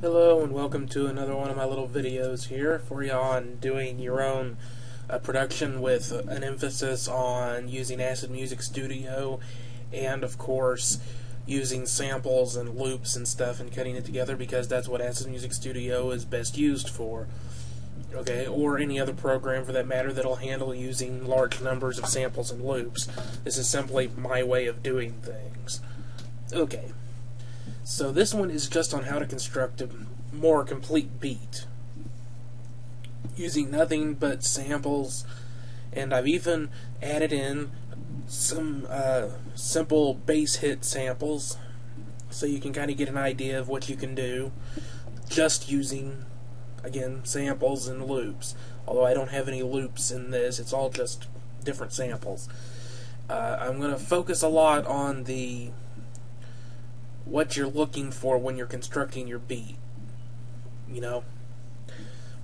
Hello and welcome to another one of my little videos here for you on doing your own production with an emphasis on using Acid Music Studio and of course using samples and loops and stuff and cutting it together, because that's what Acid Music Studio is best used for. Okay, or any other program for that matter that'll handle using large numbers of samples and loops. This is simply my way of doing things. Okay. So this one is just on how to construct a more complete beat using nothing but samples, and I've even added in some simple bass hit samples so you can kind of get an idea of what you can do just using, again, samples and loops. Although I don't have any loops in this, it's all just different samples. I'm going to focus a lot on what you're looking for when you're constructing your beat. You know,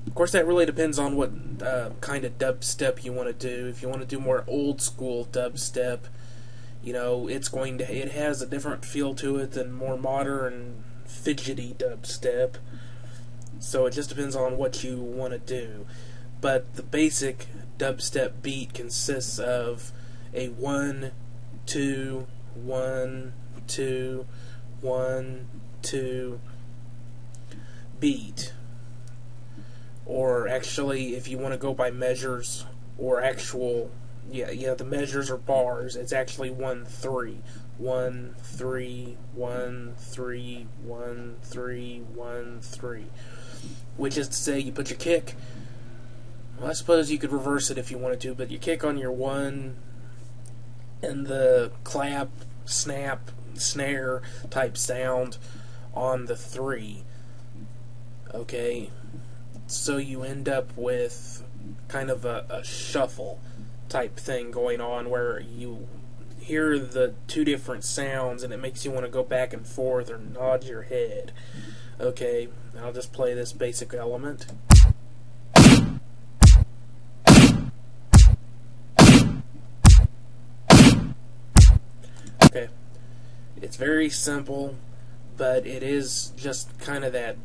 of course that really depends on what kind of dubstep you want to do. If you want to do more old school dubstep, you know, it has a different feel to it than more modern fidgety dubstep. So it just depends on what you want to do. But the basic dubstep beat consists of a 1 2 1 2 1 2 beat, or actually, if you want to go by measures or actual, the measures are bars. It's actually 1 3 1 3 1 3 1 3 1 3, which is to say you put your kick. Well, I suppose you could reverse it if you wanted to, but you kick on your 1 and the clap, snap, snare type sound on the 3. Okay, so you end up with kind of a shuffle type thing going on where you hear the two different sounds and it makes you want to go back and forth or nod your head. Okay, I'll just play this basic element. Okay, it's very simple, but it is just kind of that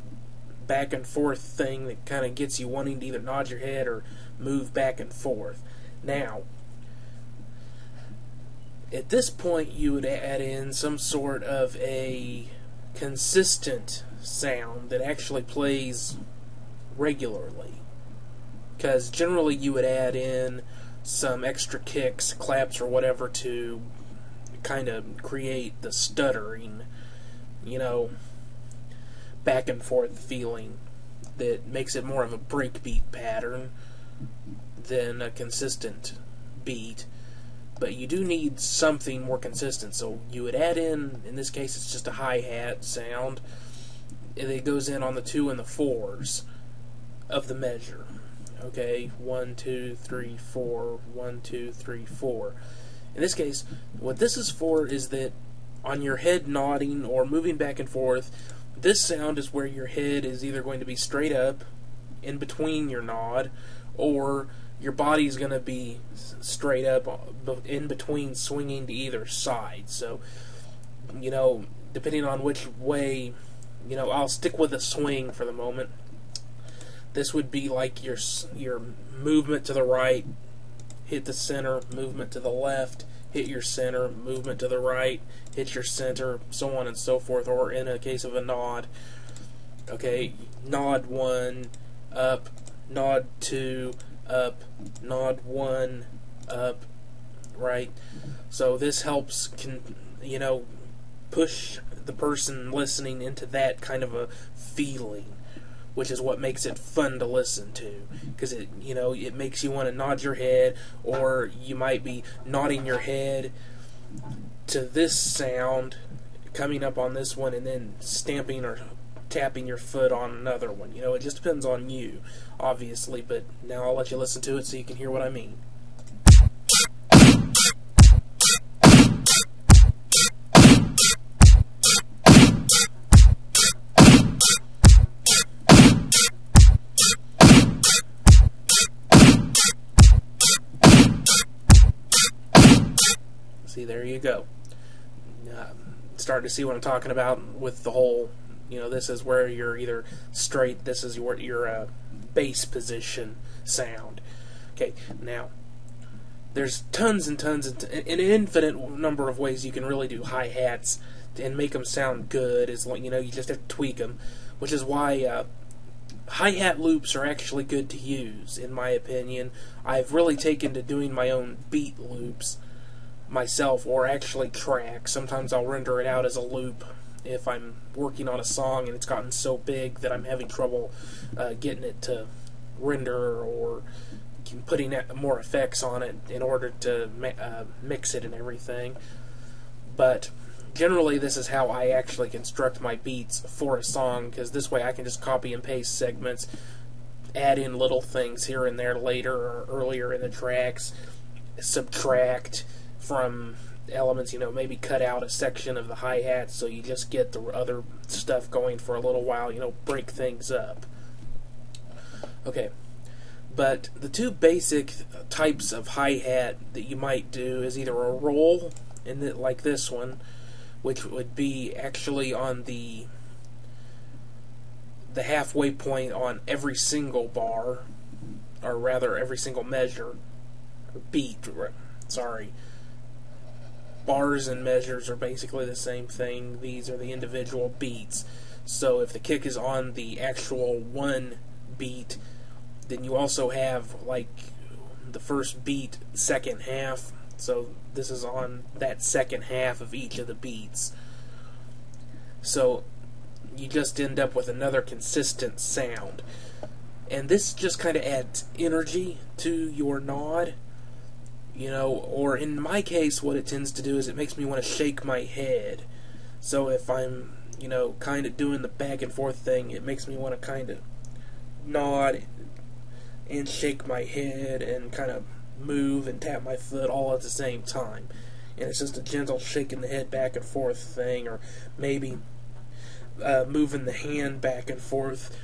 back and forth thing that kind of gets you wanting to either nod your head or move back and forth. Now, at this point you would add in some sort of a consistent sound that actually plays regularly, because generally you would add in some extra kicks, claps, or whatever to kind of create the stuttering, you know, back and forth feeling that makes it more of a breakbeat pattern than a consistent beat. But you do need something more consistent, so you would add in this case it's just a hi-hat sound, and it goes in on the 2 and the 4s of the measure. Okay, 1 2 3 4 1 2 3 4. In this case, what this is for is that on your head nodding or moving back and forth, this sound is where your head is either going to be straight up in between your nod, or your body's going to be straight up in between, swinging to either side. So, you know, depending on which way, you know, I'll stick with a swing for the moment. This would be like your movement to the right, hit the center, movement to the left, hit your center, movement to the right, hit your center, so on and so forth, or in a case of a nod. Okay, nod 1, up, nod 2, up, nod 1, up, right? So this helps, you know, push the person listening into that kind of a feeling, which is what makes it fun to listen to, because it, you know, it makes you want to nod your head, or you might be nodding your head to this sound coming up on this one and then stamping or tapping your foot on another one. You know, it just depends on you, obviously, but now I'll let you listen to it so you can hear what I mean. See, there you go. Starting to see what I'm talking about with the whole You know, this is where you're either straight, this is your bass position sound. Okay, now, there's tons and tons and an infinite number of ways you can really do hi-hats and make them sound good. Is like, you know, you just have to tweak them, which is why hi-hat loops are actually good to use, in my opinion. I've really taken to doing my own beat loops myself, or actually tracks. Sometimes I'll render it out as a loop if I'm working on a song and it's gotten so big that I'm having trouble getting it to render, or putting more effects on it in order to mix it and everything. But generally this is how I actually construct my beats for a song, because this way I can just copy and paste segments, add in little things here and there later or earlier in the tracks, subtract from elements, you know, maybe cut out a section of the hi-hat so you just get the other stuff going for a little while, you know, break things up. Okay. But the two basic types of hi-hat that you might do is either a roll, like this one, which would be actually on the halfway point on every single bar, or rather every single measure, beat, sorry. Bars and measures are basically the same thing. These are the individual beats. So if the kick is on the actual one beat, then you also have, like, the first beat, second half. So this is on that second half of each of the beats. So you just end up with another consistent sound. And this just kind of adds energy to your nod. You know, or in my case, what it tends to do is it makes me want to shake my head. So if I'm, you know, kind of doing the back and forth thing, it makes me want to kind of nod and shake my head and kind of move and tap my foot all at the same time. And it's just a gentle shaking the head back and forth thing, or maybe moving the hand back and forth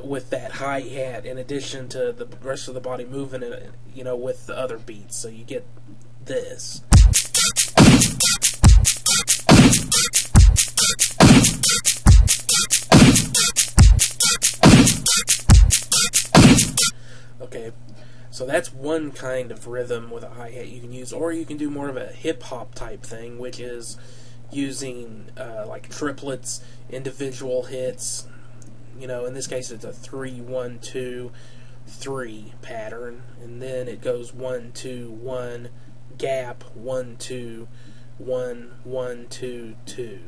with that hi-hat in addition to the rest of the body moving it, you know, with the other beats. So you get this. Okay, so that's one kind of rhythm with a hi-hat you can use, or you can do more of a hip-hop type thing, which is using like triplets, individual hits. You know, in this case it's a 3-1-2-3 pattern, and then it goes 1-2-1 gap, 1-2-1-1-2-2.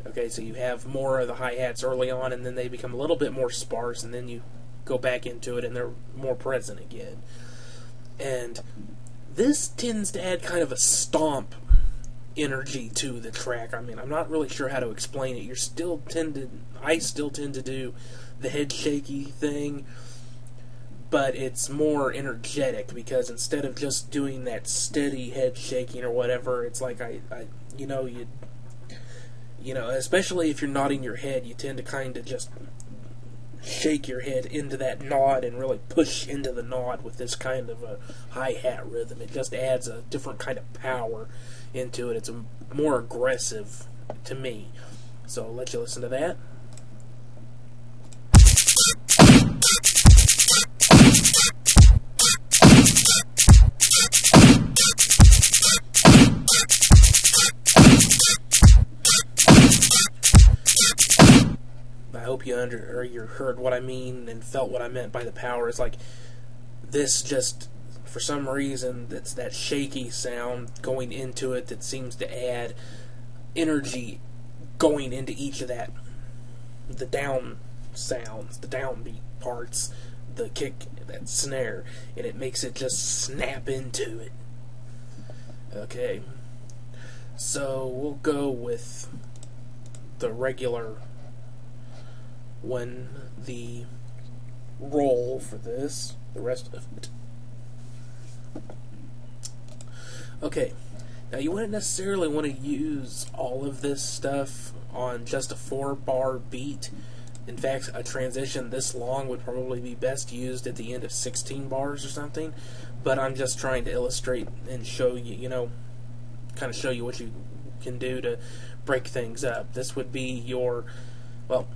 Okay, so you have more of the hi-hats early on, and then they become a little bit more sparse, and then you go back into it and they're more present again. And this tends to add kind of a stomp energy to the track. I mean, I'm not really sure how to explain it. I still tend to do the head shaky thing, but it's more energetic, because instead of just doing that steady head shaking or whatever, it's like you know, especially if you're nodding your head, you tend to kind of just shake your head into that nod and really push into the nod with this kind of a hi-hat rhythm. It just adds a different kind of power into it. It's more aggressive to me. So I'll let you listen to that. I hope you heard what I mean and felt what I meant by the power. It's like this, just for some reason, it's that shaky sound going into it that seems to add energy going into each of the down sounds, the downbeat parts, the kick, that snare, and it makes it just snap into it. Okay, so we'll go with the regular one, the roll for this, the rest of it. Okay, now you wouldn't necessarily want to use all of this stuff on just a 4-bar beat. In fact, a transition this long would probably be best used at the end of 16 bars or something, but I'm just trying to illustrate and show you, you know, kind of show you what you can do to break things up. This would be your Well,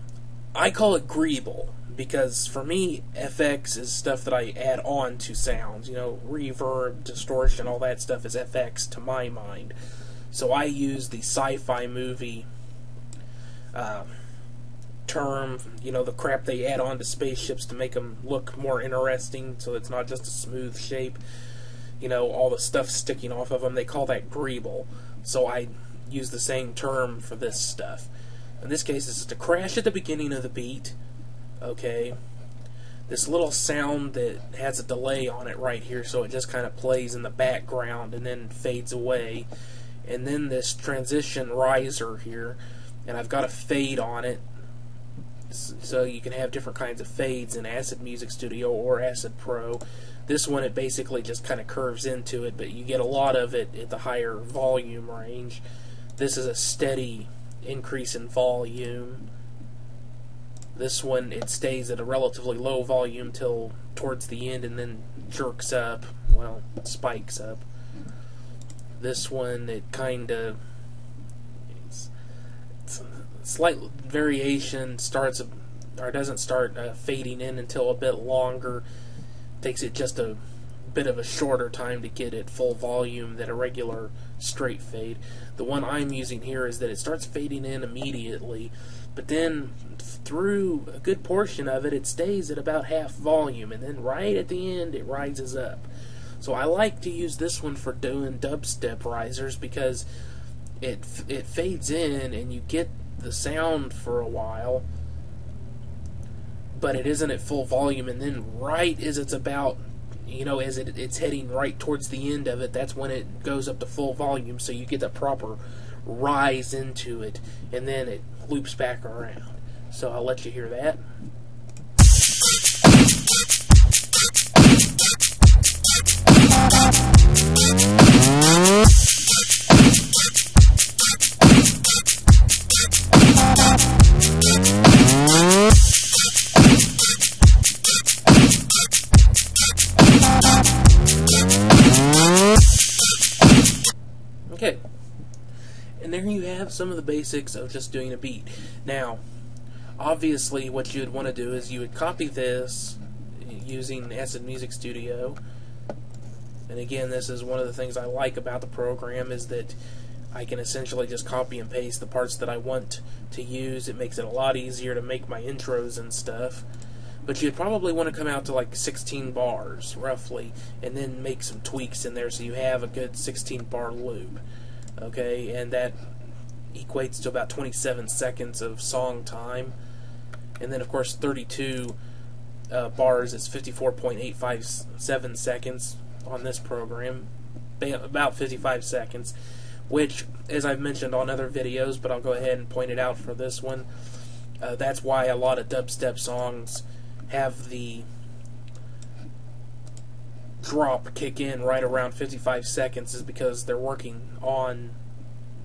I call it greeble, because for me, FX is stuff that I add on to sounds. You know, reverb, distortion, all that stuff is FX to my mind. So I use the sci-fi movie term, you know, the crap they add on to spaceships to make them look more interesting, so it's not just a smooth shape. You know, all the stuff sticking off of them, they call that greeble. So I use the same term for this stuff. In this case, it's just a crash at the beginning of the beat, okay? This little sound that has a delay on it right here, so it just kind of plays in the background and then fades away. And then this transition riser here, and I've got a fade on it, so you can have different kinds of fades in Acid Music Studio or Acid Pro. This one, it basically just kind of curves into it, but you get a lot of it at the higher volume range. This is a steady increase in volume. This one, it stays at a relatively low volume till towards the end and then jerks up, well, spikes up. This one, it kind of, it's slight variation, starts or doesn't start fading in until a bit longer. Takes it just a bit of a shorter time to get it full volume than a regular straight fade. The one I'm using here is that it starts fading in immediately, but then through a good portion of it, it stays at about half volume, and then right at the end, it rises up. So I like to use this one for doing dubstep risers, because it fades in and you get the sound for a while, but it isn't at full volume, and then right as it's about, you know, as it's heading right towards the end of it, that's when it goes up to full volume, so you get the proper rise into it, and then it loops back around. So I'll let you hear that. Okay, and there you have some of the basics of just doing a beat. Now, obviously what you'd want to do is you would copy this using Acid Music Studio, and again, this is one of the things I like about the program, is that I can essentially just copy and paste the parts that I want to use. It makes it a lot easier to make my intros and stuff. But you'd probably want to come out to like 16 bars, roughly, and then make some tweaks in there so you have a good 16-bar loop. Okay, and that equates to about 27 seconds of song time. And then, of course, 32 bars is 54.857 seconds on this program, about 55 seconds, which, as I've mentioned on other videos, but I'll go ahead and point it out for this one, that's why a lot of dubstep songs have the drop kick in right around 55 seconds, is because they're working on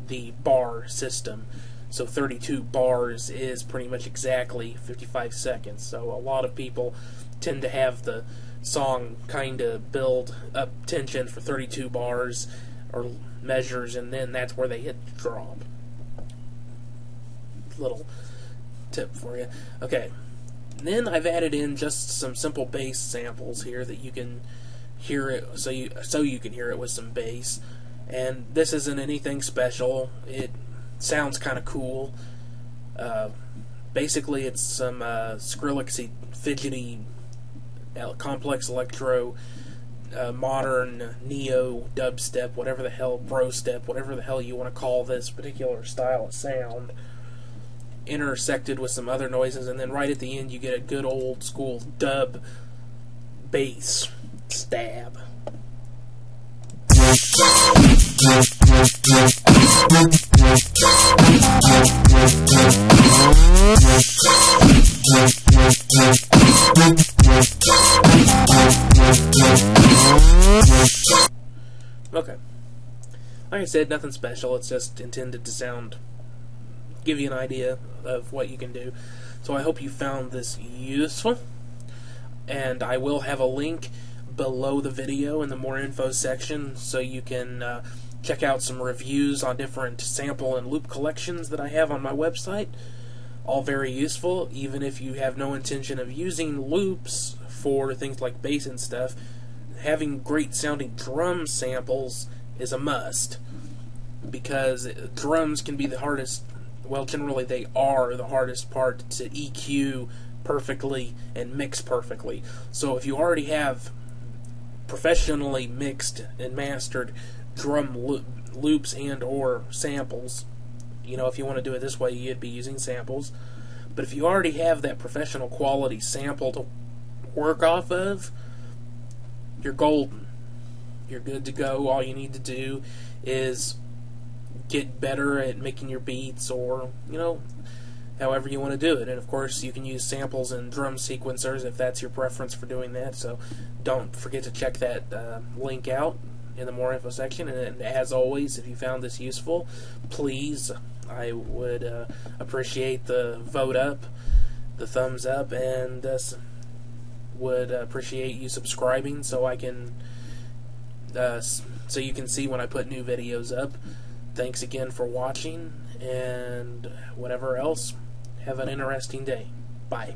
the bar system. So 32 bars is pretty much exactly 55 seconds. So a lot of people tend to have the song kind of build up tension for 32 bars or measures, and then that's where they hit the drop. Little tip for you. Okay. Then I've added in just some simple bass samples here that you can hear it, so you can hear it with some bass. And this isn't anything special. It sounds kind of cool. Basically, it's some Skrillexy, fidgety, complex electro, modern neo dubstep, whatever the hell, bro step, whatever the hell you want to call this particular style of sound, intersected with some other noises, and then right at the end you get a good old school dub bass stab. Okay. Like I said, nothing special. It's just intended to give you an idea of what you can do. So I hope you found this useful, and I will have a link below the video in the more info section so you can check out some reviews on different sample and loop collections that I have on my website. all very useful, even if you have no intention of using loops for things like bass and stuff. Having great sounding drum samples is a must, because drums can be the hardest, well, generally they are the hardest part to EQ perfectly and mix perfectly. So if you already have professionally mixed and mastered drum loops and or samples, you know, if you want to do it this way, you'd be using samples. But if you already have that professional quality sample to work off of, you're golden. You're good to go. All you need to do is get better at making your beats, or, you know, however you want to do it. And of course, you can use samples and drum sequencers if that's your preference for doing that. So don't forget to check that link out in the more info section. And as always, if you found this useful, please, I would appreciate the vote up, the thumbs up, and would appreciate you subscribing so I can so you can see when I put new videos up. Thanks again for watching, and whatever else, have an interesting day. Bye.